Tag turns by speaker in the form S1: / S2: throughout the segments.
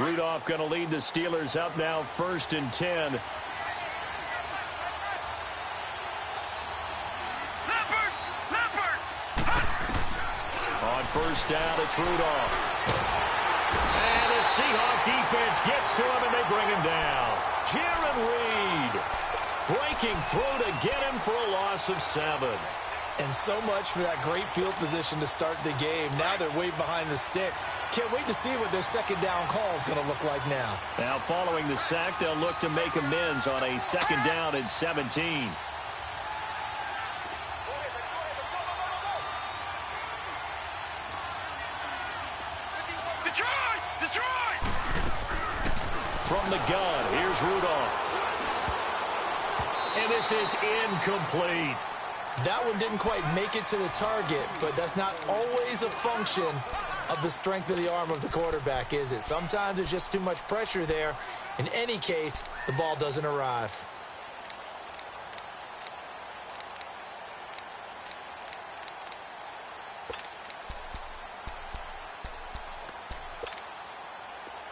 S1: Rudolph going to lead the Steelers up now 1st and 10. On 1st down, it's Rudolph. And the Seahawk defense gets to him, and they bring him down. Jaron Reed breaking through to get him for a loss of 7.
S2: And so much for that great field position to start the game. Now they're way behind the sticks. Can't wait to see what their second down call is going to look like now.
S1: Now, following the sack, they'll look to make amends on a 2nd down and 17. Detroit! From the gun, here's Rudolph. And this is incomplete.
S2: That one didn't quite make it to the target, but that's not always a function of the strength of the arm of the quarterback, is it? Sometimes there's just too much pressure there. In any case, the ball doesn't arrive.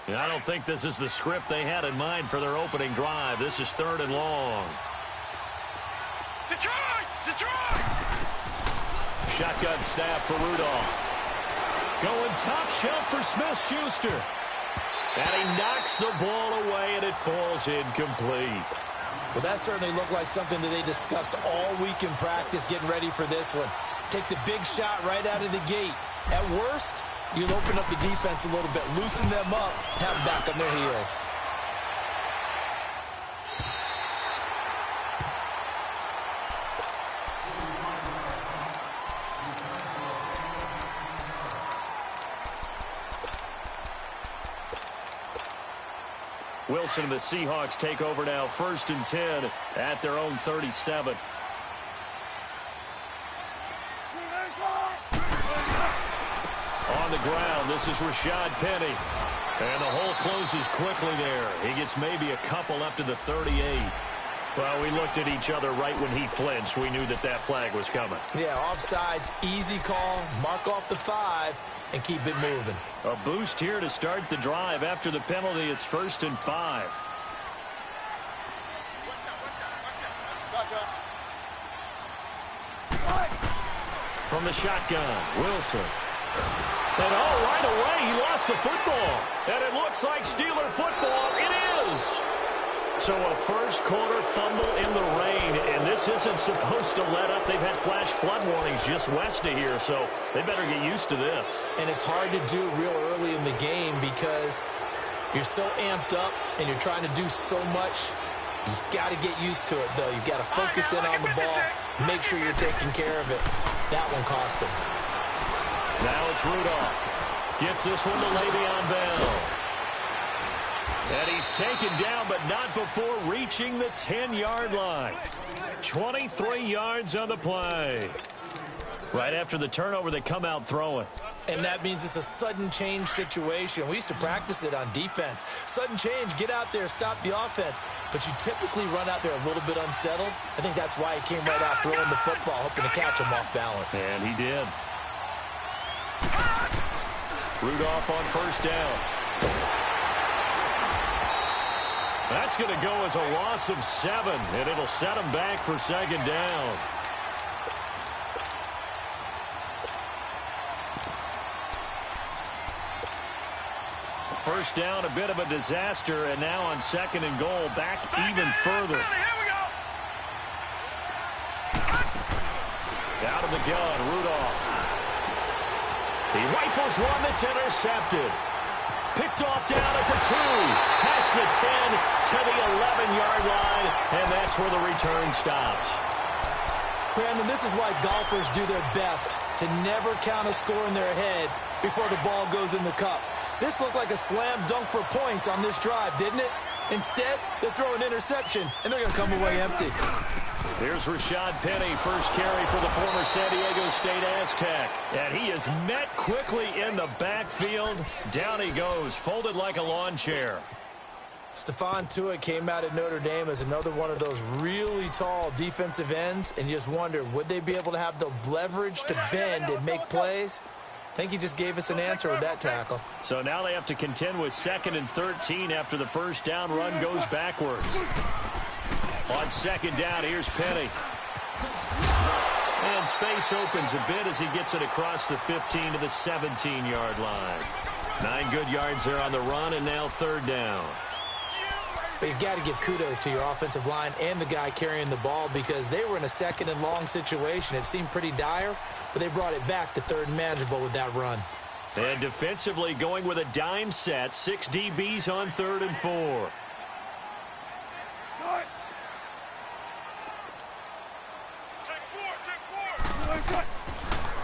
S1: I don't think this is the script they had in mind for their opening drive. This is 3rd and long. Detroit! Shotgun snap for Rudolph. Going top shelf for Smith-Schuster. And he knocks the ball away, and it falls incomplete.
S2: Well, that certainly looked like something that they discussed all week in practice getting ready for this one. Take the big shot right out of the gate. At worst, you'll open up the defense a little bit, loosen them up, have them back on their heels.
S1: Wilson and the Seahawks take over now 1st and 10 at their own 37. On the ground, this is Rashad Penny. And the hole closes quickly there. He gets maybe a couple up to the 38. Well, we looked at each other right when he flinched. We knew that that flag was coming.
S2: Yeah, offsides, easy call, mark off the 5, and keep it moving.
S1: A boost here to start the drive. After the penalty, it's 1st and 5. From the shotgun, Wilson. And right away, he lost the football. And it looks like Steeler football. It is. So a first quarter fumble in the rain, and this isn't supposed to let up. They've had flash flood warnings just west of here, so they better get used to this.
S2: And it's hard to do real early in the game because you're so amped up and you're trying to do so much. You've got to get used to it, though. You've got to focus in on the ball, make sure you're taking care of it. That one cost him.
S1: Now it's Rudolph. Gets this one to Le'Veon Bell. And he's taken down, but not before reaching the 10-yard line. 23 yards on the play. Right after the turnover, they come out throwing.
S2: And that means it's a sudden change situation. We used to practice it on defense. Sudden change, get out there, stop the offense. But you typically run out there a little bit unsettled. I think that's why he came right out throwing the football, hoping to catch him off balance.
S1: And he did. Rudolph on 1st down. That's going to go as a loss of 7, and it'll set him back for 2nd down. First down, a bit of a disaster, and now on 2nd and goal, back even further. Out of the gun, Rudolph. He rifles one that's intercepted. Picked off down at the 2, past the 10 to the 11-yard line, and that's where the return stops.
S2: Brandon, this is why golfers do their best to never count a score in their head before the ball goes in the cup. This looked like a slam dunk for points on this drive, didn't it? Instead, they throw an interception, and they're going to come away empty.
S1: Here's Rashad Penny, first carry for the former San Diego State Aztec. And he is met quickly in the backfield. Down he goes, folded like a lawn chair.
S2: Stephon Tuitt came out at Notre Dame as another one of those really tall defensive ends, and you just wonder, would they be able to have the leverage to bend and make plays? think he just gave us an answer with that tackle.
S1: So now they have to contend with 2nd and 13 after the first down run goes backwards. On 2nd down, here's Penny. And space opens a bit as he gets it across the 15 to the 17-yard line. 9 good yards there on the run, and now 3rd down.
S2: But you've got to give kudos to your offensive line and the guy carrying the ball because they were in a 2nd and long situation. It seemed pretty dire, but they brought it back to 3rd and manageable with that run.
S1: And defensively going with a dime set, 6 DBs on 3rd and 4.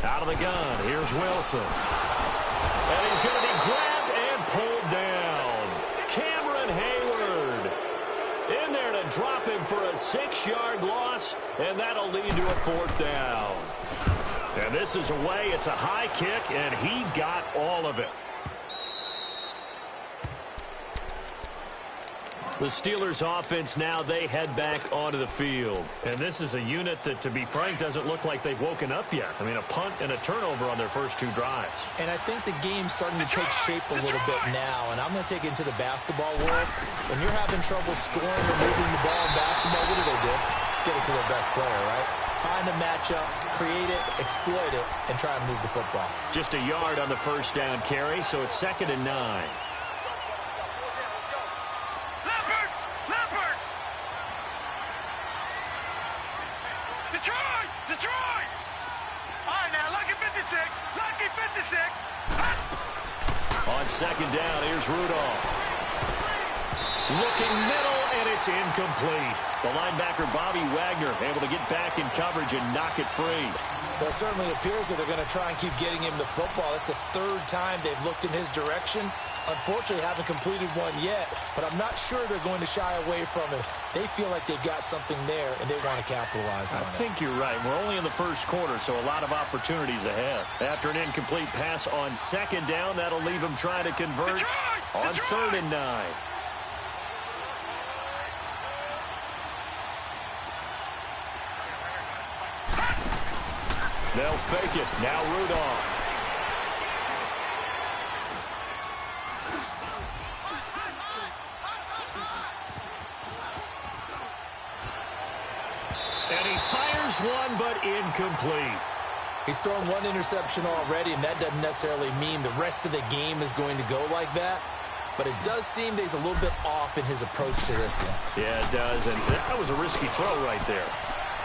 S1: Out of the gun, here's Wilson. And he's going to be grabbed and pulled down. Cameron Hayward in there to drop him for a 6-yard loss, and that'll lead to a 4th down. And this is away. It's a high kick, and he got all of it. The Steelers offense now, they head back onto the field. And this is a unit that, to be frank, doesn't look like they've woken up yet. I mean, a punt and a turnover on their first 2 drives.
S2: And I think the game's starting to take shape a little bit now. And I'm going to take it into the basketball world. When you're having trouble scoring or moving the ball in basketball, what do? Get it to their best player, right? Find a matchup, create it, exploit it, and try and move the football.
S1: Just a yard on the first down carry, so it's 2nd and 9.
S3: Detroit! All right, now, lucky 56. Lucky 56.
S1: On 2nd down, here's Rudolph. Looking middle, and it's incomplete. The linebacker, Bobby Wagner, able to get back in coverage and knock it free.
S2: Well, it certainly appears that they're going to try and keep getting him the football. That's the 3rd time they've looked in his direction. Unfortunately, haven't completed one yet, but I'm not sure they're going to shy away from it. They feel like they've got something there, and they want to capitalize on it.
S1: I think you're right. We're only in the first quarter, so a lot of opportunities ahead. After an incomplete pass on 2nd down, that'll leave them trying to convert on 3rd and 9. They'll fake it. Now Rudolph. And he fires one, but incomplete.
S2: He's thrown 1 interception already, and that doesn't necessarily mean the rest of the game is going to go like that. But it does seem that he's a little bit off in his approach to this one.
S1: Yeah, it does, and that was a risky throw right there.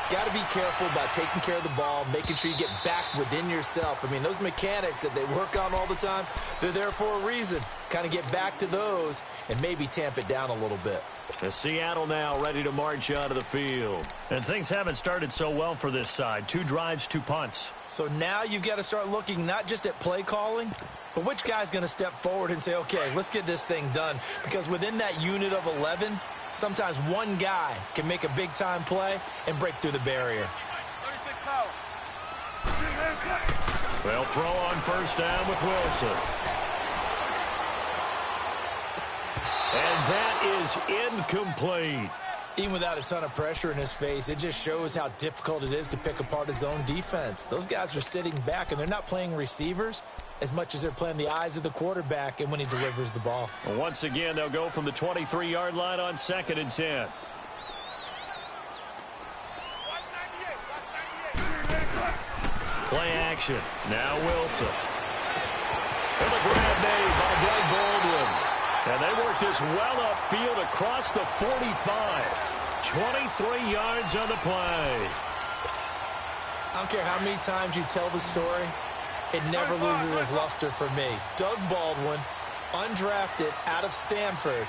S2: Got to be careful about taking care of the ball, making sure you get back within yourself. I mean, those mechanics that they work on all the time, they're there for a reason. Kind of get back to those and maybe tamp it down a little bit.
S1: The Seattle now ready to march onto the field. And things haven't started so well for this side. 2 drives, 2 punts.
S2: So now you've got to start looking not just at play calling, but which guy's going to step forward and say, okay, let's get this thing done. Because within that unit of 11, sometimes one guy can make a big-time play and break through the barrier.
S1: They'll throw on 1st down with Wilson. And that is incomplete.
S2: Even without a ton of pressure in his face, it just shows how difficult it is to pick apart his own defense. Those guys are sitting back, and they're not playing receivers as much as they're playing the eyes of the quarterback and when he delivers the ball.
S1: Well, once again, they'll go from the 23-yard line on 2nd and 10. Play action. Now Wilson. And the grab made by Doug Baldwin. And they work this well upfield across the 45. 23 yards on the play.
S2: I don't care how many times you tell the story, it never loses its luster for me. Doug Baldwin, undrafted out of Stanford,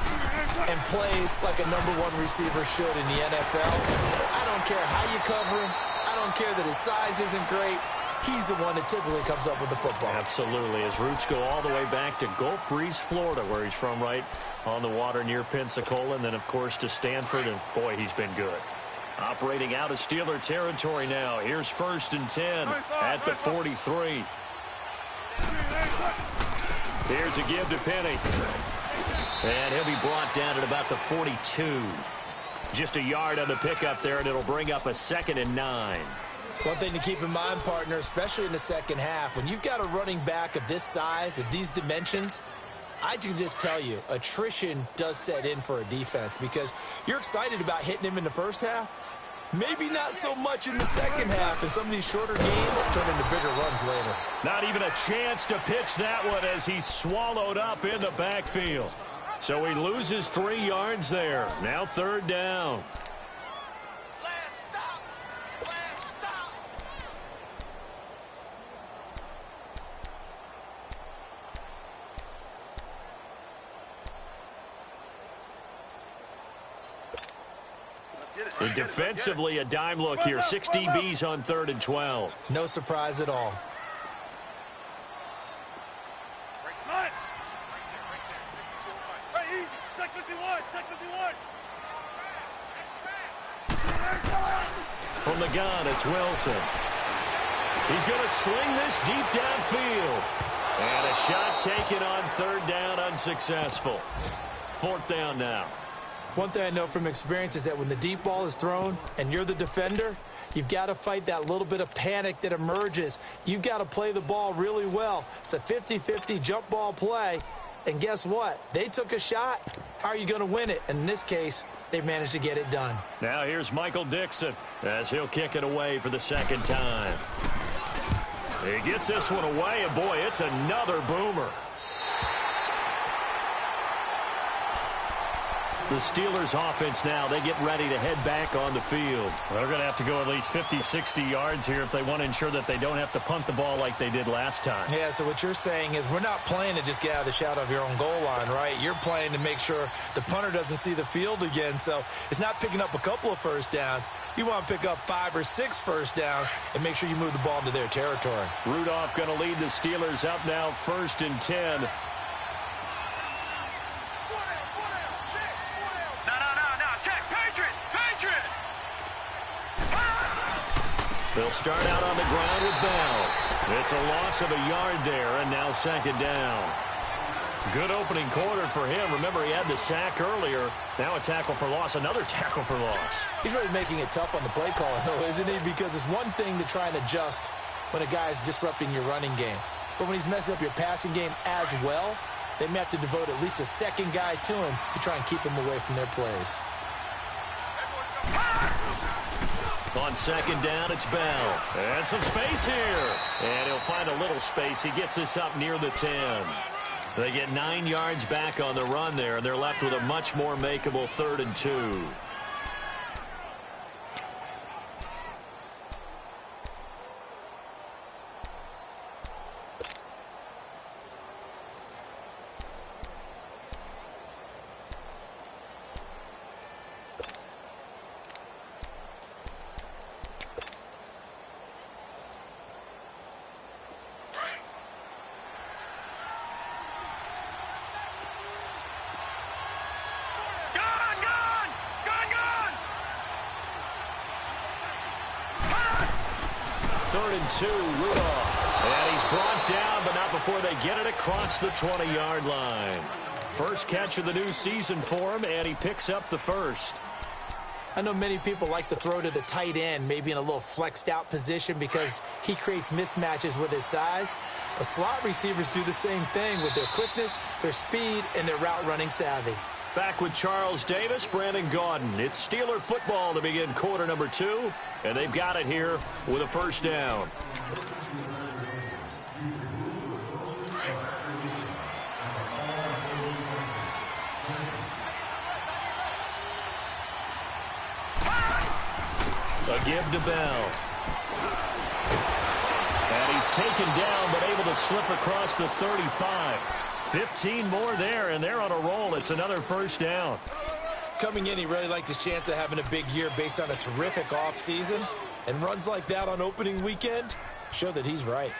S2: and plays like a #1 receiver should in the NFL. I don't care how you cover him. I don't care that his size isn't great. He's the one that typically comes up with the football.
S1: Absolutely. His roots go all the way back to Gulf Breeze, Florida, where he's from, right on the water near Pensacola, and then, of course, to Stanford, and, boy, he's been good. Operating out of Steeler territory now. Here's 1st and 10 at the 43. Here's a give to Penny. And he'll be brought down at about the 42. Just a yard on the pickup there, and it'll bring up a 2nd and 9.
S2: One thing to keep in mind, partner, especially in the second half, when you've got a running back of this size, of these dimensions, I can just tell you, attrition does set in for a defense because you're excited about hitting him in the first half. Maybe not so much in the second half, and some of these shorter gains turn into bigger runs later.
S1: Not even a chance to pitch that one as he's swallowed up in the backfield. So he loses 3 yards there. Now 3rd down. Defensively, a dime look here. 6 DBs on 3rd and 12.
S2: No surprise at all.
S1: From the gun, it's Wilson. He's going to sling this deep downfield. And a shot taken on 3rd down, unsuccessful. 4th down now.
S2: One thing I know from experience is that when the deep ball is thrown and you're the defender, you've got to fight that little bit of panic that emerges. You've got to play the ball really well. It's a 50-50 jump ball play. And guess what? They took a shot. How are you going to win it? And in this case, they managed to get it done.
S1: Now here's Michael Dixon as he'll kick it away for the 2nd time. He gets this one away, and boy, it's another boomer. The Steelers offense now, they get ready to head back on the field.
S4: Well, they're going to have to go at least 50, 60 yards here if they want to ensure that they don't have to punt the ball like they did last time.
S2: Yeah, so what you're saying is we're not playing to just get out of the shadow of your own goal line, right? You're playing to make sure the punter doesn't see the field again. So it's not picking up a couple of first downs. You want to pick up 5 or 6 first downs and make sure you move the ball into their territory.
S1: Rudolph going to lead the Steelers up now 1st and 10. They'll start out on the ground with Bell. It's a loss of a yard there, and now 2nd down. Good opening quarter for him. Remember, he had the sack earlier. Now a tackle for loss, another tackle for loss.
S2: He's really making it tough on the play caller, though, isn't he? Because it's one thing to try and adjust when a guy is disrupting your running game. But when he's messing up your passing game as well, they may have to devote at least a 2nd guy to him to try and keep him away from their plays.
S1: On 2nd down, it's Bell. And some space here. And he'll find a little space. He gets us up near the 10. They get 9 yards back on the run there, and they're left with a much more makeable 3rd and 2. Rudolph. And he's brought down, but not before they get it across the 20-yard line. First catch of the new season for him, and he picks up the 1st.
S2: I know many people like to throw to the tight end, maybe in a little flexed out position because he creates mismatches with his size. But slot receivers do the same thing with their quickness, their speed, and their route running savvy.
S1: Back with Charles Davis, Brandon Gaudin. It's Steeler football to begin quarter number 2, and they've got it here with a 1st down. A give to Bell. And he's taken down, but able to slip across the 35. 15 more there, and they're on a roll. It's another 1st down.
S2: Coming in, he really liked his chance of having a big year based on a terrific offseason. And runs like that on opening weekend show that he's right.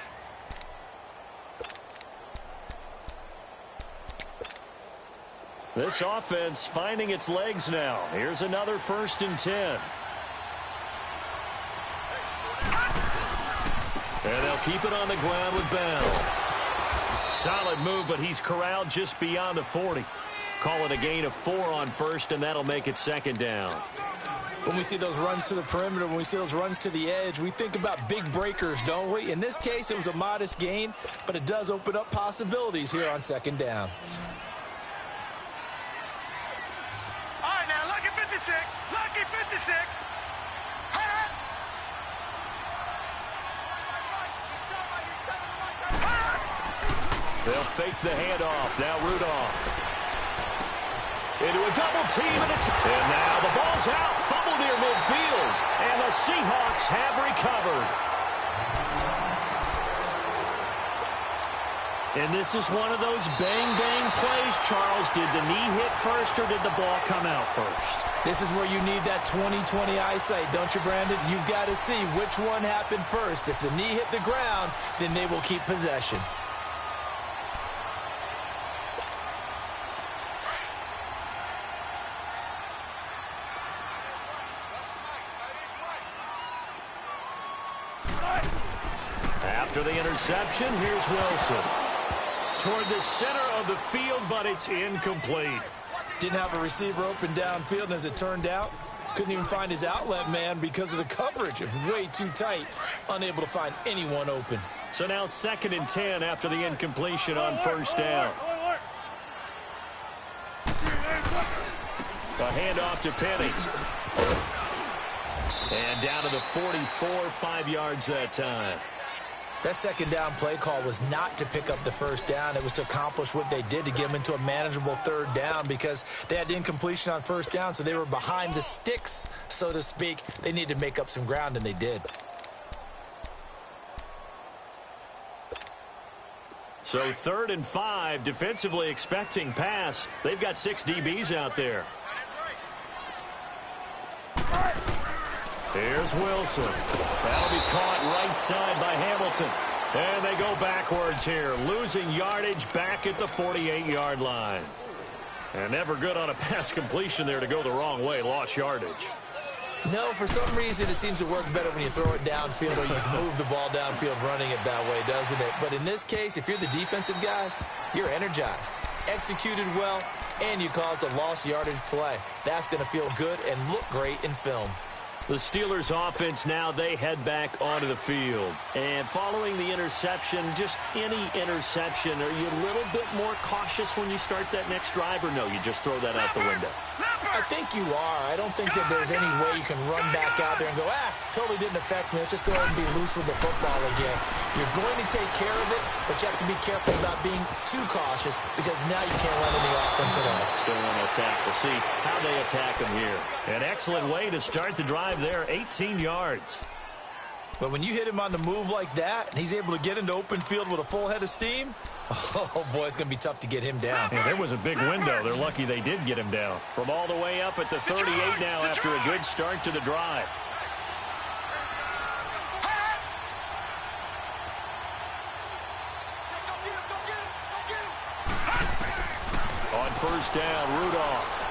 S1: This offense finding its legs now. Here's another 1st and 10. And they'll keep it on the ground with Bell. Solid move, but he's corralled just beyond the 40. Call it a gain of 4 on 1st, and that'll make it 2nd down.
S2: When we see those runs to the perimeter, when we see those runs to the edge, we think about big breakers, don't we? In this case, it was a modest gain, but it does open up possibilities here on second down.
S3: All right, now, lucky 56. Lucky 56.
S1: They'll fake the handoff. Now Rudolph. Into a double team, and now the ball's out. Fumble near midfield. And the Seahawks have recovered.
S4: And this is one of those bang-bang plays, Charles. Did the knee hit first or did the ball come out first?
S2: This is where you need that 20/20 eyesight, don't you, Brandon? You've got to see which one happened first. If the knee hit the ground, then they will keep possession.
S1: After the interception, here's Wilson. Toward the center of the field, but it's incomplete.
S2: Didn't have a receiver open downfield, and as it turned out, couldn't even find his outlet man because of the coverage. It was way too tight, unable to find anyone open.
S1: So now 2nd and 10 after the incompletion on first down. A handoff to Penny. And down to the 44, 5 yards that time.
S2: That second down play call was not to pick up the first down. It was to accomplish what they did to get them into a manageable third down because they had incompletion on first down, so they were behind the sticks, so to speak. They needed to make up some ground, and they did.
S1: So 3rd and 5, defensively expecting pass. They've got 6 DBs out there. Here's Wilson. That'll be caught right side by Hamilton. And they go backwards here, losing yardage back at the 48-yard line. And never good on a pass completion there to go the wrong way, lost yardage.
S2: No, for some reason it seems to work better when you throw it downfield or you move the ball downfield running it that way, doesn't it? But in this case, if you're the defensive guys, you're energized, executed well, and you caused a lost yardage play. That's going to feel good and look great in film.
S1: The Steelers offense now, they head back onto the field. And following the interception, just any interception, are you a little bit more cautious when you start that next drive, or no, you just throw that out the window?
S2: I think you are. I don't think that there's any way you can run back out there and go, totally didn't affect me. Let's just go ahead and be loose with the football again. You're going to take care of it, but you have to be careful about being too cautious because now you can't run any offense at all.
S1: Still want to attack. We'll see how they attack him here. An excellent way to start the drive there, 18 yards.
S2: But when you hit him on the move like that, and he's able to get into open field with a full head of steam, oh, boy, it's going to be tough to get him down.
S1: Yeah, there was a big window. They're lucky they did get him down. From all the way up at the 38 now after a good start to the drive. On first down, Rudolph.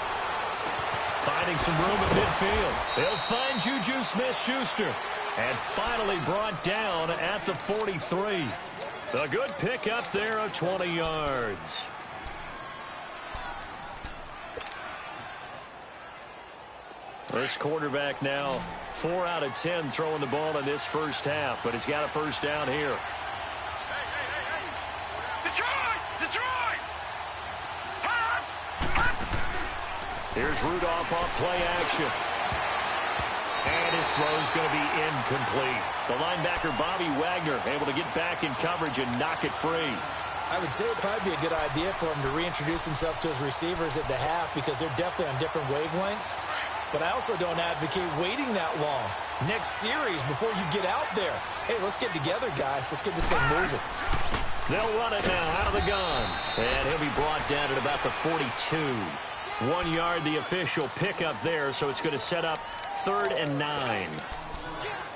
S1: Finding some room at midfield. They'll find Juju Smith-Schuster. And finally brought down at the 43. A good pickup there of 20 yards. This quarterback now 4 out of 10 throwing the ball in this first half, but he's got a first down here.
S3: Detroit!
S1: Here's Rudolph off play action. And his throw is going to be incomplete. The linebacker, Bobby Wagner, able to get back in coverage and knock it free.
S2: I would say it'd probably be a good idea for him to reintroduce himself to his receivers at the half because they're definitely on different wavelengths. But I also don't advocate waiting that long. Next series, before you get out there, hey, let's get together, guys. Let's get this thing moving.
S1: They'll run it now out of the gun. And he'll be brought down at about the 42. 1 yard, the official pickup there, so it's going to set up 3rd and 9.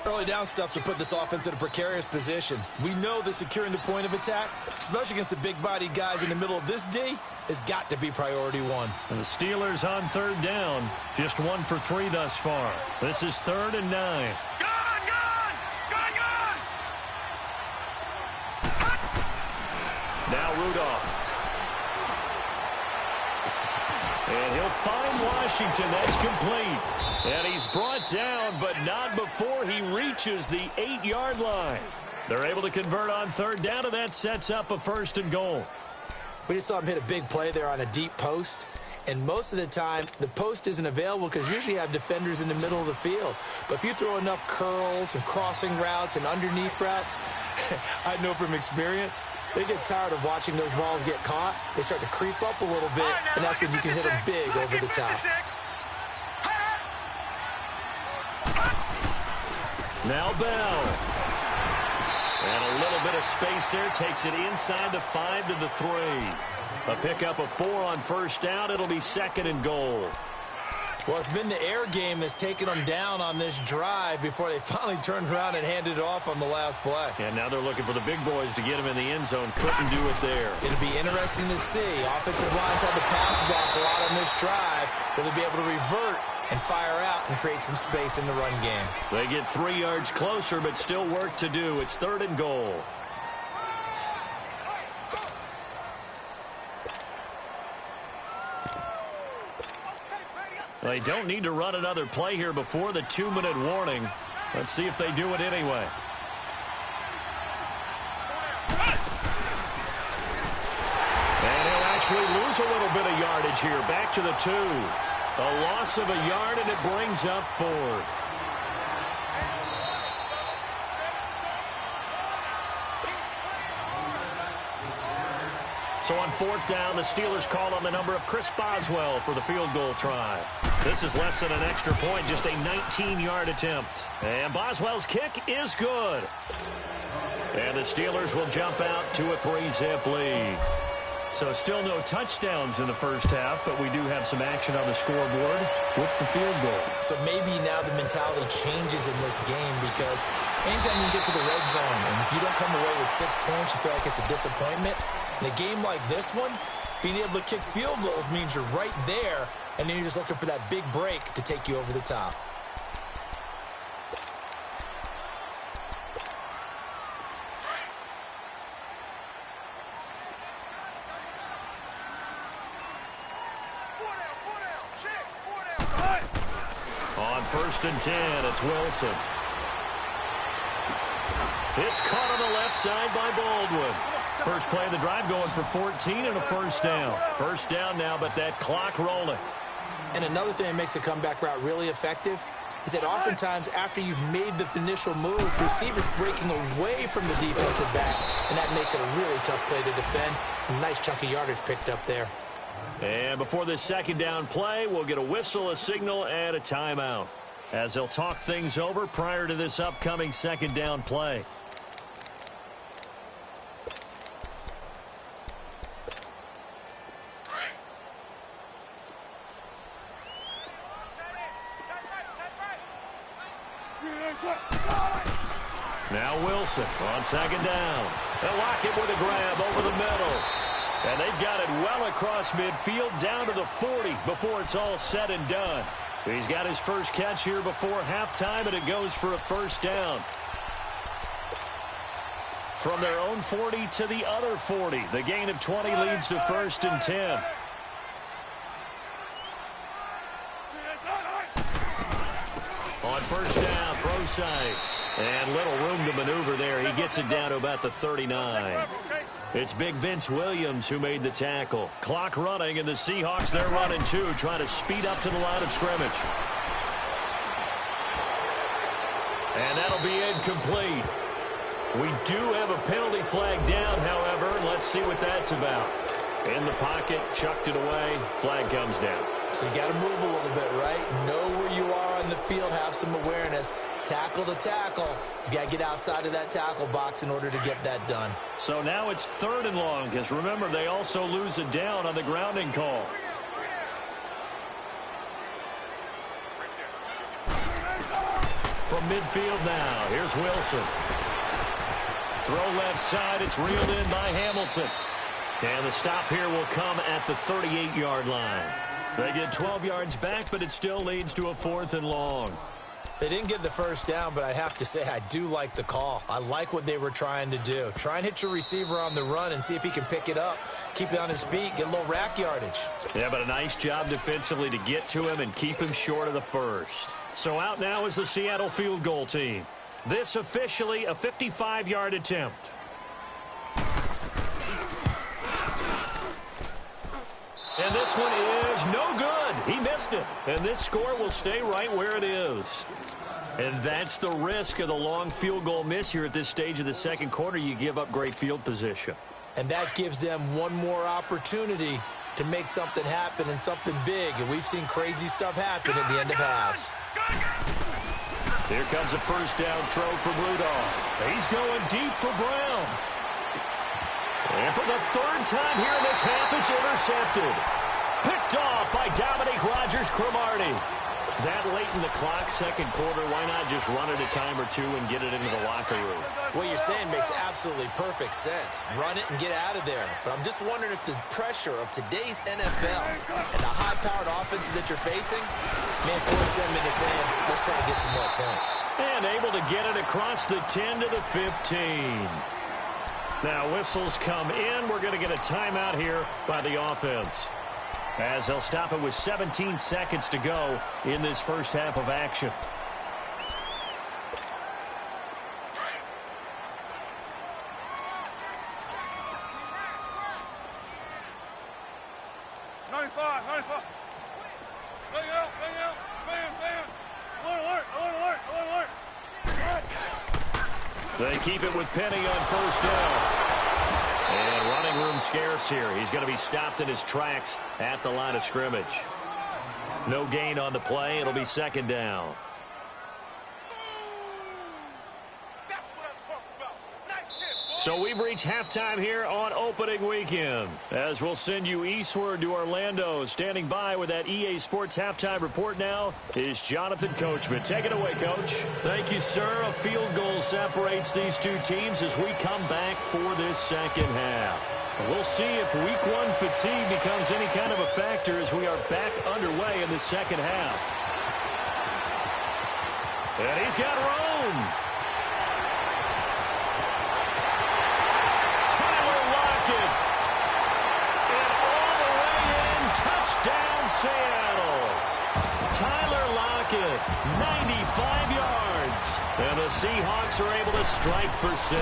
S2: Early down stuff to put this offense in a precarious position. We know that securing the point of attack, especially against the big-bodied guys in the middle of this D, has got to be priority one.
S1: And the Steelers on 3rd down, just 1 for 3 thus far. This is 3rd and 9. Now Rudolph. And he'll find Washington. That's complete. And he's brought down, but not before he reaches the 8-yard line. They're able to convert on third down, and that sets up a 1st and goal.
S2: We just saw him hit a big play there on a deep post. And most of the time, the post isn't available because usually you have defenders in the middle of the field. But if you throw enough curls and crossing routes and underneath routes, I know from experience, they get tired of watching those balls get caught. They start to creep up a little bit, and that's when you can hit them big over the top.
S1: Now Bell. And a little bit of space there. Takes it inside the 5 to the 3. A pickup of 4 on 1st down. It'll be 2nd and goal.
S2: Well, it's been the air game that's taken them down on this drive before they finally turned around and handed it off on the last play.
S1: And now they're looking for the big boys to get him in the end zone. Couldn't do it there.
S2: It'll be interesting to see. Offensive lines had to pass block a lot on this drive. Will they be able to revert and fire out and create some space in the run game?
S1: They get 3 yards closer, but still work to do. It's 3rd and goal. They don't need to run another play here before the 2-minute warning. Let's see if they do it anyway. And he'll actually lose a little bit of yardage here. Back to the 2. A loss of a yard, and it brings up 4th. So on 4th down, the Steelers call on the number of Chris Boswell for the field goal try. This is less than an extra point, just a 19-yard attempt. And Boswell's kick is good. And the Steelers will jump out to a 3-zip lead. So still no touchdowns in the first half, but we do have some action on the scoreboard with the field goal. So
S2: maybe now the mentality changes in this game because anytime you get to the red zone, and if you don't come away with 6 points, you feel like it's a disappointment. In a game like this one, being able to kick field goals means you're right there, and then you're just looking for that big break to take you over the top.
S1: On 1st and 10, it's Wilson. It's caught on the left side by Baldwin. First play of the drive going for 14 and a 1st down. 1st down now, but that clock rolling.
S2: And another thing that makes the comeback route really effective is that oftentimes after you've made the initial move, receivers breaking away from the defensive back, and that makes it a really tough play to defend. A nice chunk of yardage picked up there.
S1: And before this 2nd down play, we'll get a whistle, a signal, and a timeout, as they'll talk things over prior to this upcoming 2nd down play. Now Wilson on 2nd down. They'll lock it with a grab over the middle. And they've got it well across midfield down to the 40 before it's all said and done. He's got his first catch here before halftime, and it goes for a 1st down. From their own 40 to the other 40. The gain of 20 leads to 1st and 10. On 1st down, Procise. And little room to maneuver there. He gets it down to about the 39. It's big Vince Williams who made the tackle. Clock running, and the Seahawks, they're running too, trying to speed up to the line of scrimmage. And that'll be incomplete. We do have a penalty flag down, however. Let's see what that's about. In the pocket, chucked it away. Flag comes down.
S2: So you got to move a little bit, right? Know where you are on the field, have some awareness. Tackle to tackle. You got to get outside of that tackle box in order to get that done.
S1: So now it's 3rd and long, because remember, they also lose it down on the grounding call. From midfield now, here's Wilson. Throw left side, it's reeled in by Hamilton. And the stop here will come at the 38-yard line. They get 12 yards back, but it still leads to a 4th and long.
S2: They didn't get the first down, but I have to say I do like the call. I like what they were trying to do. Try and hit your receiver on the run and see if he can pick it up, keep it on his feet, get a little rack yardage.
S1: Yeah, but a nice job defensively to get to him and keep him short of the first. So out now is the Seattle field goal team. This officially a 55-yard attempt. And this one is no good. He missed it. And this score will stay right where it is. And that's the risk of the long field goal miss here at this stage of the second quarter. You give up great field position.
S2: And that gives them one more opportunity to make something happen and something big. And we've seen crazy stuff happen at the end of halves.
S1: Here comes a first down throw from Rudolph. He's going deep for Brown. And for the third time here in this half, it's intercepted. Picked off by Dominique Rodgers-Cromartie. That late in the clock, second quarter, why not just run it a time or two and get it into the locker room?
S2: What you're saying makes absolutely perfect sense. Run it and get out of there. But I'm just wondering if the pressure of today's NFL and the high-powered offenses that you're facing may force them into saying, let's try to get some more points.
S1: And able to get it across the 10 to the 15. Now whistles come in. We're going to get a timeout here by the offense, as they'll stop it with 17 seconds to go in this first half of action. They keep it with Penny on first down. And running room scarce here. He's going to be stopped in his tracks at the line of scrimmage. No gain on the play. It'll be second down. So we've reached halftime here on opening weekend, as we'll send you eastward to Orlando. Standing by with that EA Sports halftime report now is Jonathan Coachman. Take it away, Coach. Thank you, sir. A field goal separates these two teams as we come back for this second half. We'll see if week one fatigue becomes any kind of a factor as we are back underway in the second half. And he's got Rome. Touchdown, Seattle. Tyler Lockett, 95 yards. And the Seahawks are able to strike for 6.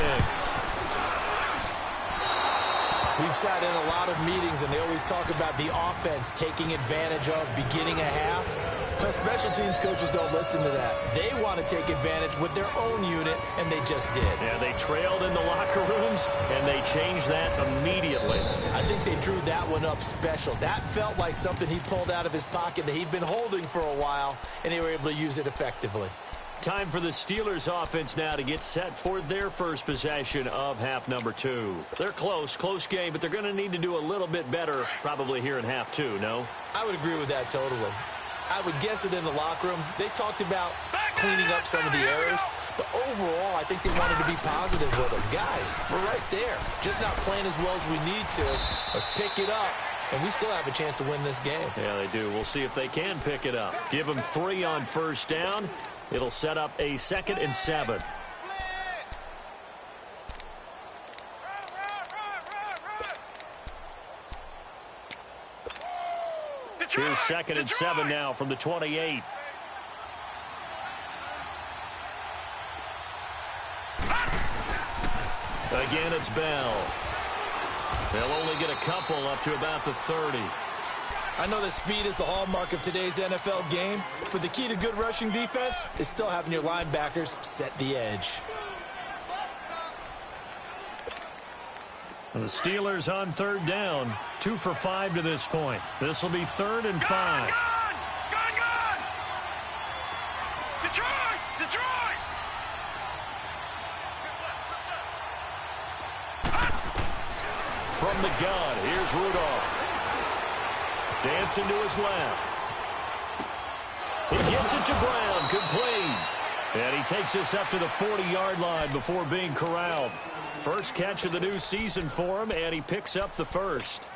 S2: We've sat in a lot of meetings, and they always talk about the offense taking advantage of beginning a half. But special teams coaches don't listen to that. They want to take advantage with their own unit, and they just did.
S1: Yeah, they trailed in the locker rooms, and they changed that immediately.
S2: I think they drew that one up special. That felt like something he pulled out of his pocket that he'd been holding for a while, and they were able to use it effectively.
S1: Time for the Steelers offense now to get set for their first possession of half number 2. They're close game, but they're going to need to do a little bit better probably here in half 2, no?
S2: I would agree with that totally. I would guess it in the locker room. They talked about cleaning up some of the errors, but overall, I think they wanted to be positive with them. Guys, we're right there. Just not playing as well as we need to. Let's pick it up, and we still have a chance to win this game.
S1: Yeah, they do. We'll see if they can pick it up. Give them 3 on first down. It'll set up a 2nd and 7. Here's 2nd and 7 now from the 28. Again, it's Bell. They'll only get a couple up to about the 30.
S2: I know that speed is the hallmark of today's NFL game, but the key to good rushing defense is still having your linebackers set the edge.
S1: And the Steelers on third down, 2 for 5 to this point. This will be 3rd and 5.
S3: Gone! Detroit!
S1: From the gun, here's Rudolph. Dancing to his left. He gets it to Brown, complete. And he takes this up to the 40-yard line before being corralled. First catch of the new season for him, and he picks up the first.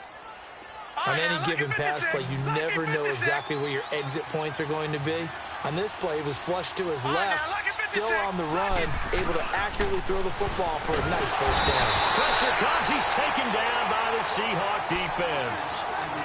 S2: On any given pass play, you never know exactly where your exit points are going to be. On this play, he was flushed to his left, still on the run, able to accurately throw the football for a nice first down.
S1: Pressure comes. He's taken down by the Seahawk defense.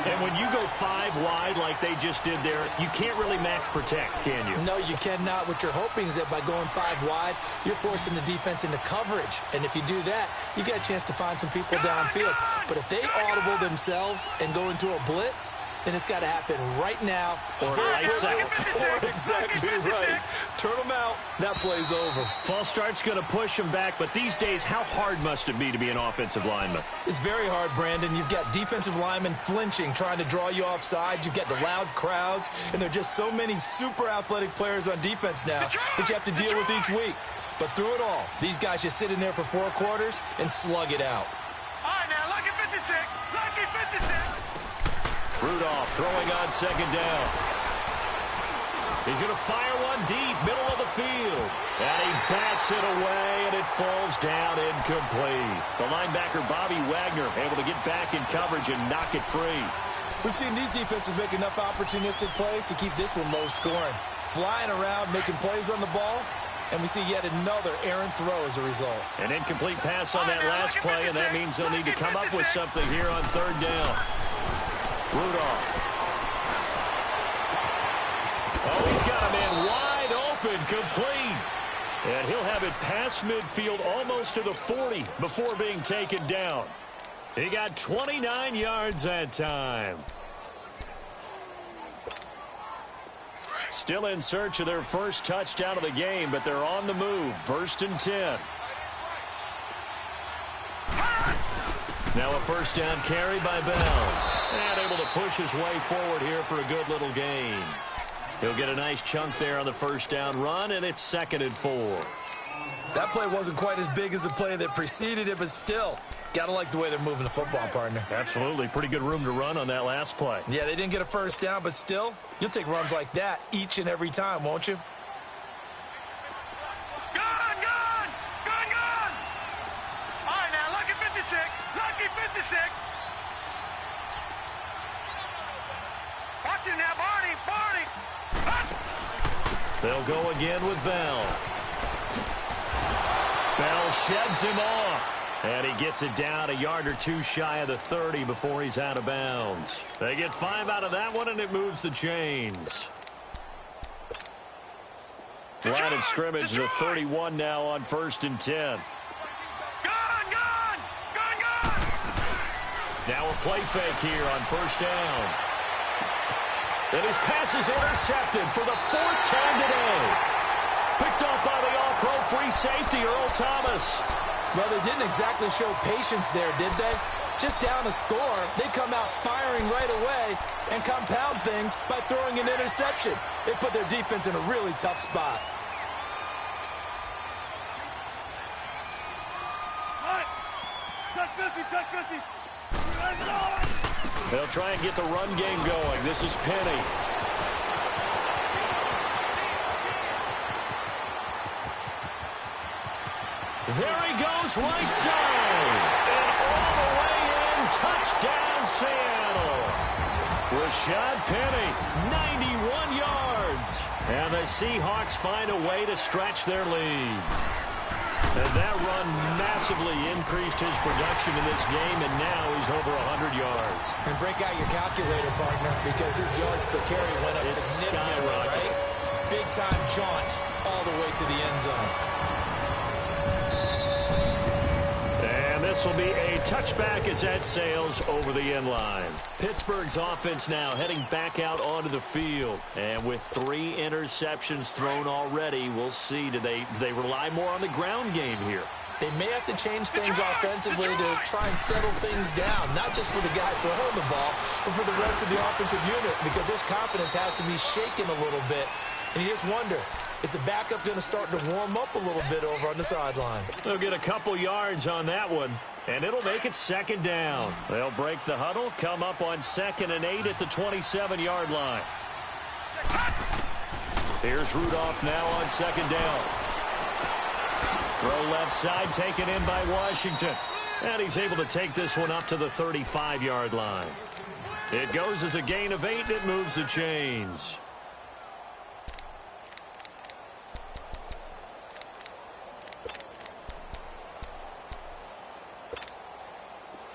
S1: And when you go 5 wide like they just did there, you can't really max protect, can you?
S2: No, you cannot. What you're hoping is that by going 5 wide, you're forcing the defense into coverage. And if you do that, you get a chance to find some people downfield. But if they audible themselves and go into a blitz, then it's got to happen right now.
S1: Or lights out.
S2: Or exactly right. Turn them out. That play's over.
S1: False start's going to push them back, but these days, how hard must it be to be an offensive lineman?
S2: It's very hard, Brandon. You've got defensive linemen flinching, trying to draw you offside. You've got the loud crowds, and there are just so many super athletic players on defense now that you have to deal with each week. But through it all, these guys just sit in there for 4 quarters and slug it out.
S3: All right, now, lucky 56. Lucky 56.
S1: Rudolph throwing on second down. He's going to fire one deep, middle of the field. And he bats it away, and it falls down incomplete. The linebacker, Bobby Wagner, able to get back in coverage and knock it free.
S2: We've seen these defenses make enough opportunistic plays to keep this one low scoring. Flying around, making plays on the ball, and we see yet another errant throw as a result.
S1: An incomplete pass on that last play, and that means they'll need to come up with something here on third down. Rudolph. Oh, he's got a man wide open, complete. And he'll have it past midfield almost to the 40 before being taken down. He got 29 yards that time. Still in search of their first touchdown of the game, but they're on the move. 1st and 10. Now a first down carry by Bell. And able to push his way forward here for a good little gain. He'll get a nice chunk there on the first down run, and it's 2nd and 4.
S2: That play wasn't quite as big as the play that preceded it, but still, gotta like the way they're moving the football, partner.
S1: Absolutely. Pretty good room to run on that last play.
S2: Yeah, they didn't get a first down, but still, you'll take runs like that each and every time, won't you?
S3: Gone, gone, gone, gone. All right, now, lucky 56. Lucky 56. Watch it now, Barney, Barney.
S1: They'll go again with Bell. Bell sheds him off. And he gets it down a yard or 2 shy of the 30 before he's out of bounds. They get 5 out of that one, and it moves the chains. Line of scrimmage, the 31 now on 1st and 10.
S3: Gone, gone, gone, gone.
S1: Now a play fake here on 1st down. And his pass is intercepted for the 4th time today. Picked up by the all-pro free safety, Earl Thomas.
S2: Well, they didn't exactly show patience there, did they? Just down a score, they come out firing right away and compound things by throwing an interception. They put their defense in a really tough spot.
S3: All right. Check 50, check 50.
S1: They'll try and get the run game going. This is Penny. There he goes, right side. And all the way in, touchdown Seattle. Rashad Penny, 91 yards. And the Seahawks find a way to stretch their lead. And that run massively increased his production in this game, and now he's over 100 yards.
S2: And break out your calculator, partner, because his yards per carry went up significantly, right? Big-time jaunt all the way to the end zone.
S1: And this will be a touchback as that sails over the end line. Pittsburgh's offense now heading back out onto the field. And with 3 interceptions thrown already, we'll see. Do they rely more on the ground game here?
S2: They may have to change things offensively to try and settle things down, not just for the guy throwing the ball, but for the rest of the offensive unit, because his confidence has to be shaken a little bit. And you just wonder, is the backup going to start to warm up a little bit over on the sideline?
S1: They'll get a couple yards on that one, and it'll make it 2nd down. They'll break the huddle, come up on 2nd and 8 at the 27-yard line. Here's Rudolph now on 2nd down. Throw left side, taken in by Washington. And he's able to take this one up to the 35-yard line. It goes as a gain of 8, and it moves the chains.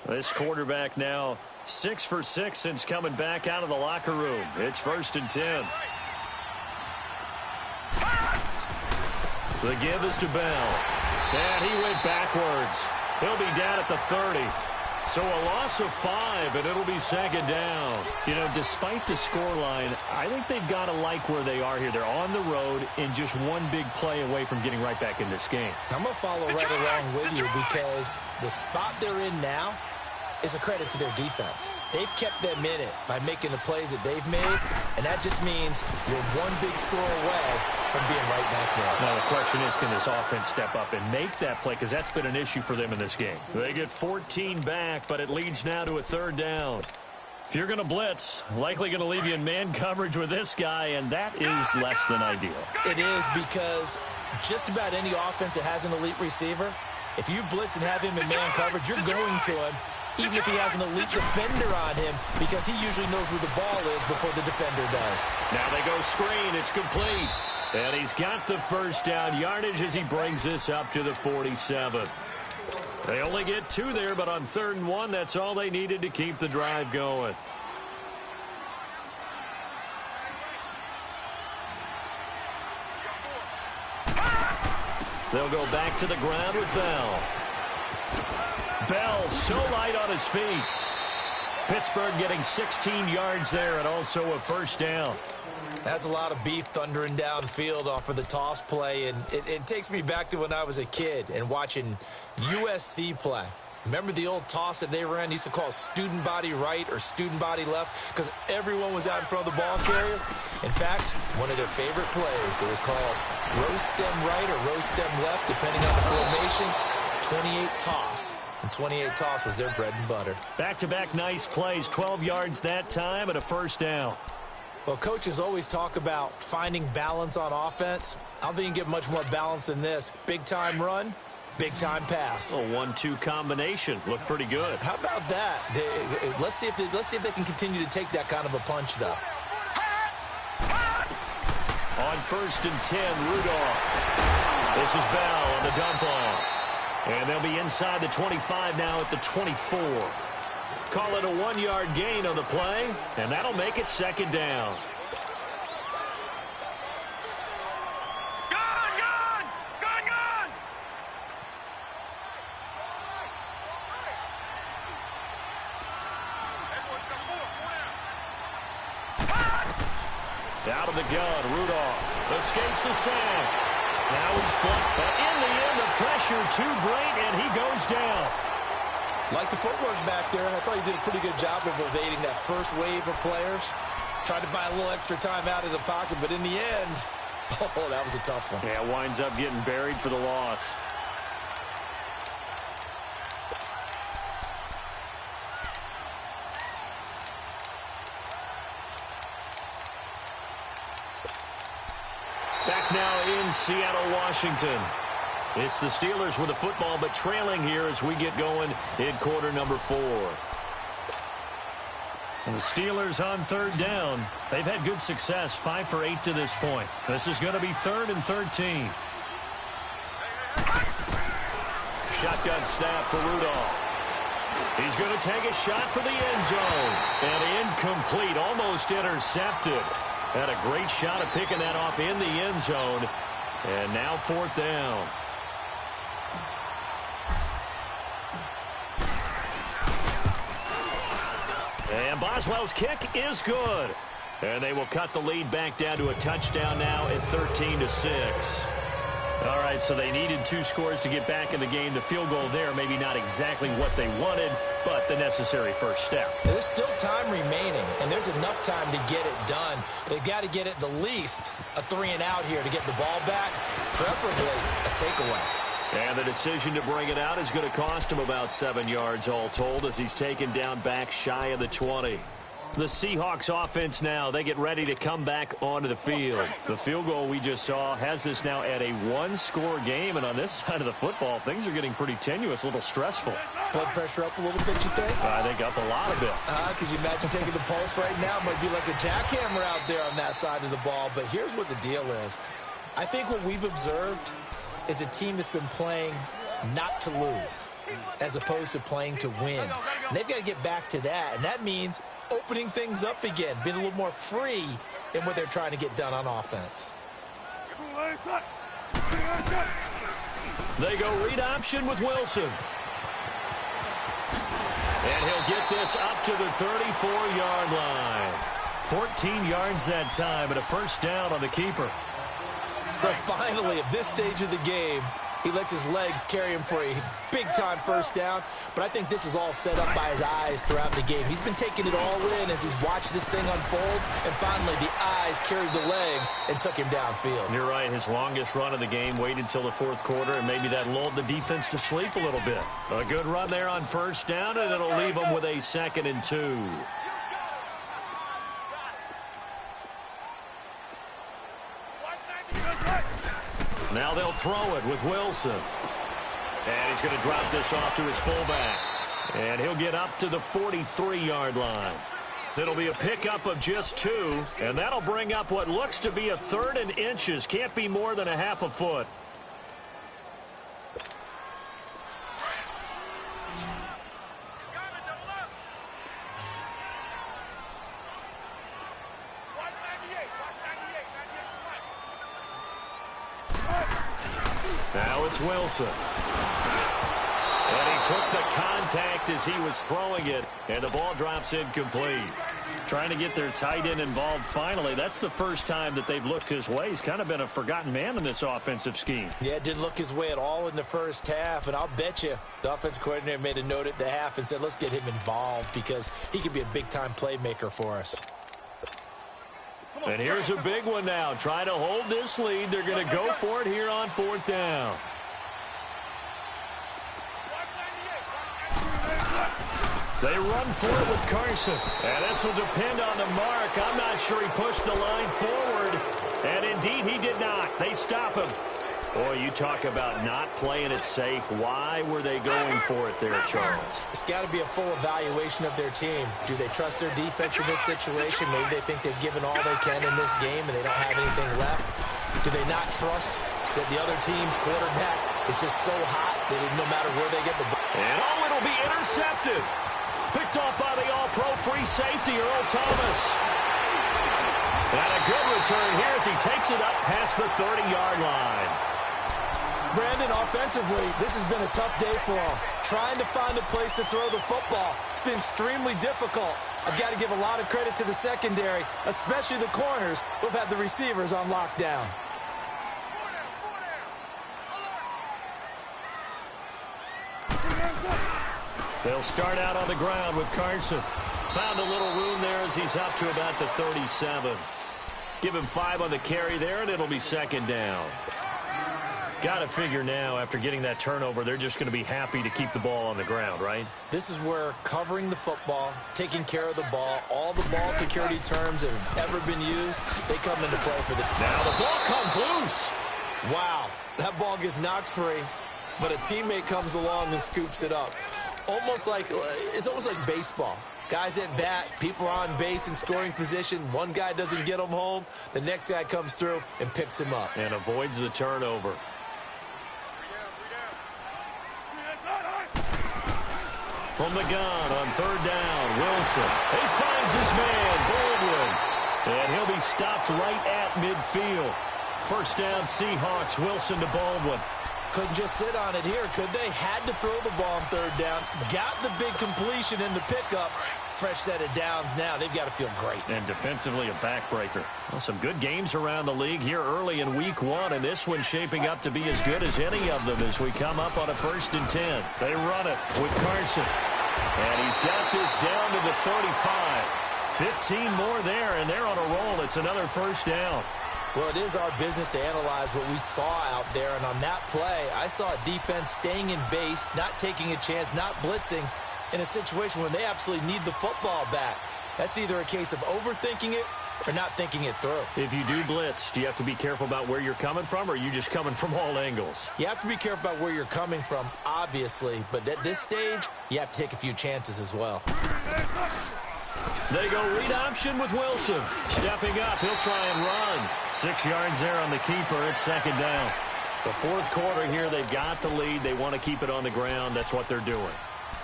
S1: This quarterback now 6 for 6 since coming back out of the locker room. It's 1st and 10. The give is to Bell. And he went backwards. He'll be down at the 30. So a loss of 5, and it'll be 2nd down. You know, despite the scoreline, I think they've got to like where they are here. They're on the road and just one big play away from getting right back in this game.
S2: I'm going to follow right along with you because the spot they're in now is a credit to their defense. They've kept them in it by making the plays that they've made, and that just means you're one big score away from being right back there.
S1: Now, the question is, can this offense step up and make that play? Because that's been an issue for them in this game. They get 14 back, but it leads now to a 3rd down. If you're going to blitz, likely going to leave you in man coverage with this guy, and that is less than ideal.
S2: It is because just about any offense that has an elite receiver, if you blitz and have him in man coverage, you're going to him, even if he has an elite defender on him, because he usually knows where the ball is before the defender does.
S1: Now they go screen. It's complete. And he's got the 1st down yardage as he brings this up to the 47. They only get 2 there, but on 3rd and 1, that's all they needed to keep the drive going. They'll go back to the ground with Bell. Bell so light on his feet. Pittsburgh getting 16 yards there and also a 1st down.
S2: That's a lot of beef thundering downfield off of the toss play, and it takes me back to when I was a kid and watching USC play. Remember the old toss that they ran? They used to call student body right or student body left because everyone was out in front of the ball carrier. In fact, one of their favorite plays, it was called rose stem right or rose stem left, depending on the formation, 28 toss. And 28 toss was their bread and butter.
S1: Back-to-back nice plays, 12 yards that time and a 1st down.
S2: Well, coaches always talk about finding balance on offense. I don't think you can get much more balance than this. Big-time run, big-time pass.
S1: A 1-2 combination. Looked pretty good.
S2: How about that? Let's see if they can continue to take that kind of a punch, though.
S1: On 1st and 10, Rudolph. This is Bell on the dump-off. And they'll be inside the 25 now at the 24. Call it a 1-yard gain on the play, and that'll make it 2nd down.
S3: Gun!
S1: Out of the gun, Rudolph escapes the sack. Now he's flipped, but in the end, the pressure too great, and he goes down.
S2: Like the footwork back there, and I thought he did a pretty good job of evading that first wave of players. Tried to buy a little extra time out of the pocket, but in the end, oh, that was a tough one.
S1: Yeah, winds up getting buried for the loss. Back now in Seattle, Washington. It's the Steelers with the football, but trailing here as we get going in quarter number 4. And the Steelers on 3rd down. They've had good success, 5 for 8 to this point. This is going to be 3rd and 13. Shotgun snap for Rudolph. He's going to take a shot for the end zone. And incomplete, almost intercepted. Had a great shot at picking that off in the end zone. And now 4th down. And Boswell's kick is good. And they will cut the lead back down to a touchdown now at 13-6. All right, so they needed 2 scores to get back in the game. The field goal there, maybe not exactly what they wanted, but the necessary first step.
S2: There's still time remaining, and there's enough time to get it done. They've got to get at the least a 3-and-out here to get the ball back, preferably a takeaway.
S1: And the decision to bring it out is going to cost him about 7 yards all told as he's taken down back shy of the 20. The Seahawks offense now, they get ready to come back onto the field. The field goal we just saw has this now at a 1-score game, and on this side of the football, things are getting pretty tenuous, a little stressful.
S2: Blood pressure up a little bit, you think?
S1: I think up a lot of it.
S2: Could you imagine taking the pulse right now? Might be like a jackhammer out there on that side of the ball, but here's what the deal is. I think what we've observed is a team that's been playing not to lose, as opposed to playing to win. And they've got to get back to that, and that means opening things up again, being a little more free in what they're trying to get done on offense.
S1: They go read option with Wilson. And he'll get this up to the 34-yard line. 14 yards that time, and a first down on the keeper.
S2: So finally, at this stage of the game, he lets his legs carry him for a big-time first down. But I think this is all set up by his eyes throughout the game. He's been taking it all in as he's watched this thing unfold. And finally, the eyes carried the legs and took him downfield.
S1: You're right. His longest run of the game waited till the fourth quarter, and maybe that lulled the defense to sleep a little bit. A good run there on first down, and it'll leave him with a 2nd and 2. Now they'll throw it with Wilson. And he's going to drop this off to his fullback. And he'll get up to the 43-yard line. It'll be a pickup of just 2, and that'll bring up what looks to be a 3rd and inches. Can't be more than a half a foot. Now it's Wilson. And he took the contact as he was throwing it, and the ball drops incomplete. Trying to get their tight end involved finally. That's the first time that they've looked his way. He's kind of been a forgotten man in this offensive scheme.
S2: Yeah, it didn't look his way at all in the first half, and I'll bet you the offensive coordinator made a note at the half and said, let's get him involved because he could be a big-time playmaker for us.
S1: And here's a big one now. Trying to hold this lead. They're going to go for it here on 4th down. They run for it with Carson. And this will depend on the mark. I'm not sure he pushed the line forward. And indeed, he did not. They stop him. Boy, you talk about not playing it safe. Why were they going for it there, Charles?
S2: It's got to be a full evaluation of their team. Do they trust their defense in this situation? Maybe they think they've given all they can in this game and they don't have anything left. Do they not trust that the other team's quarterback is just so hot that no matter where they get the ball?
S1: And it'll be intercepted. Picked off by the all-pro free safety, Earl Thomas. And a good return here as he takes it up past the 30-yard line.
S2: Brandon, offensively, this has been a tough day for him. Trying to find a place to throw the football. It's been extremely difficult. I've got to give a lot of credit to the secondary, especially the corners who've had the receivers on lockdown.
S1: They'll start out on the ground with Carson. Found a little room there as he's up to about the 37. Give him 5 on the carry there, and it'll be 2nd down. Got to figure now, after getting that turnover, they're just going to be happy to keep the ball on the ground, right?
S2: This is where covering the football, taking care of the ball, all the ball security terms that have ever been used, they come into play for the...
S1: Now the ball comes loose.
S2: Wow, that ball gets knocked free, but a teammate comes along and scoops it up. It's almost like baseball. Guys at bat, people are on base in scoring position. One guy doesn't get him home. The next guy comes through and picks him up.
S1: And avoids the turnover. From the gun on 3rd down, Wilson. He finds his man, Baldwin. And he'll be stopped right at midfield. First down, Seahawks, Wilson to Baldwin.
S2: Couldn't just sit on it here, could they? Had to throw the ball on 3rd down. Got the big completion in the pickup. Fresh set of downs now. They've got to feel great.
S1: And defensively, a backbreaker. Well, some good games around the league here early in week 1, and this one's shaping up to be as good as any of them as we come up on a 1st and 10. They run it with Carson. And he's got this down to the 35. 15 more there, and they're on a roll. It's another first down.
S2: Well, it is our business to analyze what we saw out there, and on that play, I saw a defense staying in base, not taking a chance, not blitzing, in a situation when they absolutely need the football back. That's either a case of overthinking it or not thinking it through.
S1: If you do blitz, do you have to be careful about where you're coming from, or are you just coming from all angles?
S2: You have to be careful about where you're coming from, obviously, but at this stage, you have to take a few chances as well.
S1: They go read option with Wilson. Stepping up, he'll try and run. 6 yards there on the keeper. It's 2nd down. The fourth quarter here, they've got the lead. They want to keep it on the ground. That's what they're doing.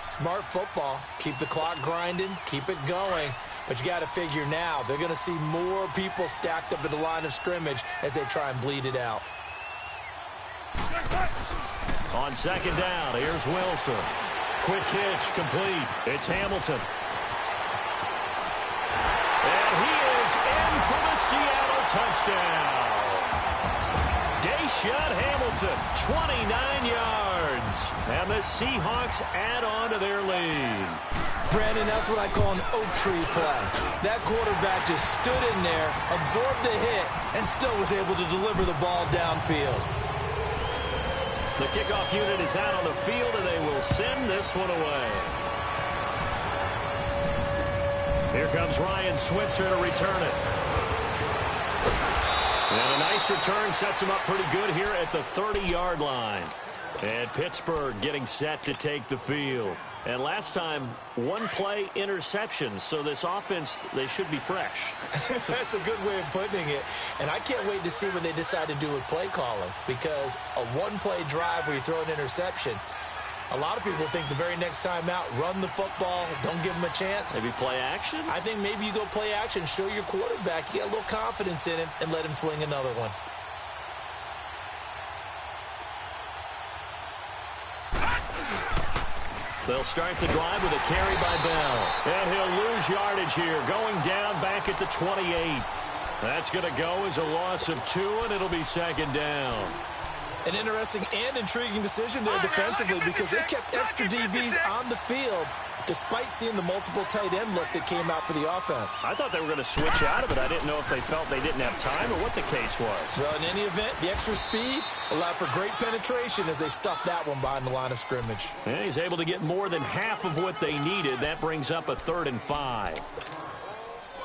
S2: Smart football. Keep the clock grinding. Keep it going. But you got to figure now, they're going to see more people stacked up at the line of scrimmage as they try and bleed it out.
S1: On second down, here's Wilson. Quick hitch, complete. It's Hamilton. And he is in for the Seattle touchdown. Deshaun Hamilton, 29 yards. And the Seahawks add on to their lead.
S2: Brandon, that's what I call an oak tree play. That quarterback just stood in there, absorbed the hit, and still was able to deliver the ball downfield.
S1: The kickoff unit is out on the field, and they will send this one away. Here comes Ryan Switzer to return it. And a nice return sets him up pretty good here at the 30-yard line. And Pittsburgh getting set to take the field. And last time, one play interception. So this offense, they should be fresh.
S2: That's a good way of putting it. And I can't wait to see what they decide to do with play calling. Because a one-play drive where you throw an interception, a lot of people think the very next time out, run the football, don't give them a chance.
S1: Maybe play action?
S2: I think maybe you go play action, show your quarterback, you get a little confidence in him, and let him fling another one.
S1: They'll start the drive with a carry by Bell. And he'll lose yardage here, going down back at the 28. That's going to go as a loss of 2, and it'll be second down.
S2: An interesting and intriguing decision there defensively because they kept extra DBs on the field despite seeing the multiple tight end look that came out for the offense.
S1: I thought they were going to switch out of it. I didn't know if they felt they didn't have time or what the case was.
S2: Well, in any event, the extra speed allowed for great penetration as they stuffed that one behind the line of scrimmage.
S1: And he's able to get more than half of what they needed. That brings up a 3rd and 5.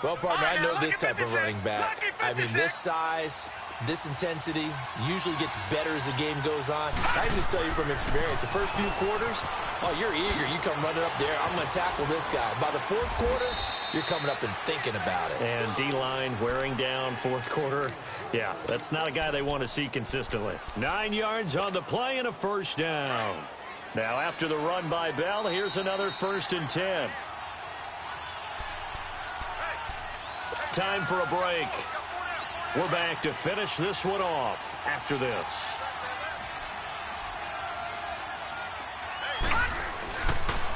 S2: Well, partner, I know this type of running back. I mean, this size, this intensity usually gets better as the game goes on. I can just tell you from experience, the first few quarters, oh, you're eager. You come running up there. I'm going to tackle this guy. By the fourth quarter, you're coming up and thinking about it.
S1: And D-line wearing down fourth quarter. Yeah, that's not a guy they want to see consistently. 9 yards on the play and a first down. Now, after the run by Bell, here's another 1st and 10. Time for a break. We're back to finish this one off after this.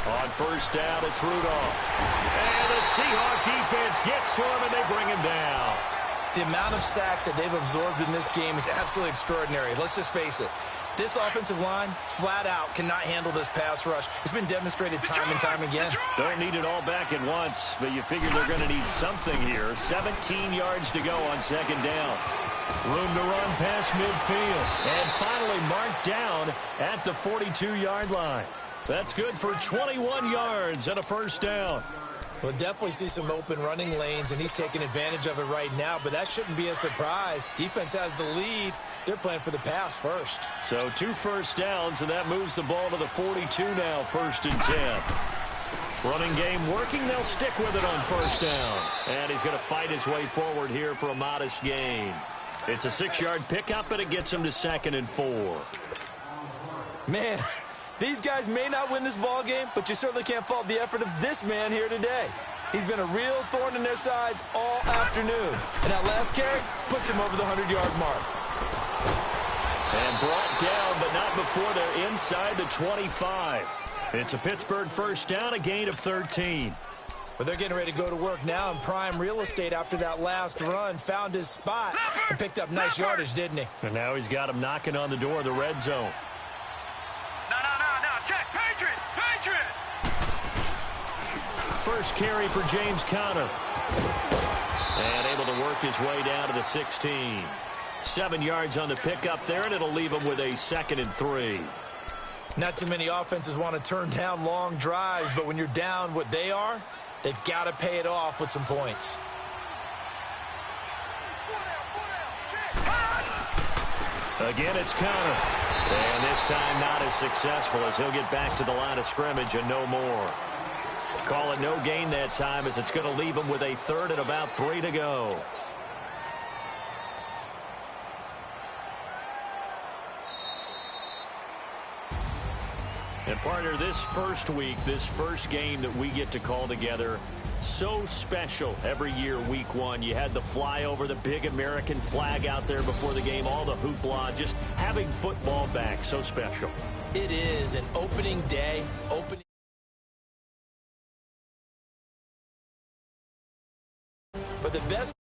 S1: On first down, it's Rudolph. And the Seahawk defense gets to him, and they bring him down.
S2: The amount of sacks that they've absorbed in this game is absolutely extraordinary. Let's just face it. This offensive line, flat out, cannot handle this pass rush. It's been demonstrated time and time again.
S1: Don't need it all back at once, but you figure they're going to need something here. 17 yards to go on second down. Room to run past midfield. And finally marked down at the 42-yard line. That's good for 21 yards and a first down.
S2: We'll definitely see some open running lanes, and he's taking advantage of it right now, but that shouldn't be a surprise. Defense has the lead. They're playing for the pass first.
S1: So 2 first downs, and that moves the ball to the 42 now, 1st and 10. Running game working. They'll stick with it on first down. And he's going to fight his way forward here for a modest gain. It's a 6-yard pickup, and it gets him to 2nd and 4.
S2: Man, these guys may not win this ball game, but you certainly can't fault the effort of this man here today. He's been a real thorn in their sides all afternoon. And that last carry puts him over the 100-yard mark.
S1: And brought down, but not before they're inside the 25. It's a Pittsburgh first down, a gain of 13.
S2: But they're getting ready to go to work now in prime real estate after that last run. Found his spot and picked up nice yardage, didn't he?
S1: And now he's got him knocking on the door of the red zone.
S3: No. Check. Patriot.
S1: First carry for James Conner. And able to work his way down to the 16. 7 yards on the pickup there, and it'll leave him with a 2nd and 3.
S2: Not too many offenses want to turn down long drives, but when you're down what they are, they've got to pay it off with some points.
S1: Again, it's Conner. And this time not as successful as he'll get back to the line of scrimmage and no more. Call it no gain that time as it's going to leave him with a 3rd and about 3 to go. And partner, this first week, this first game that we get to call together, so special every year, week one. You had the flyover, the big American flag out there before the game, all the hoopla, just having football back, so special.
S2: It is an opening day, but the best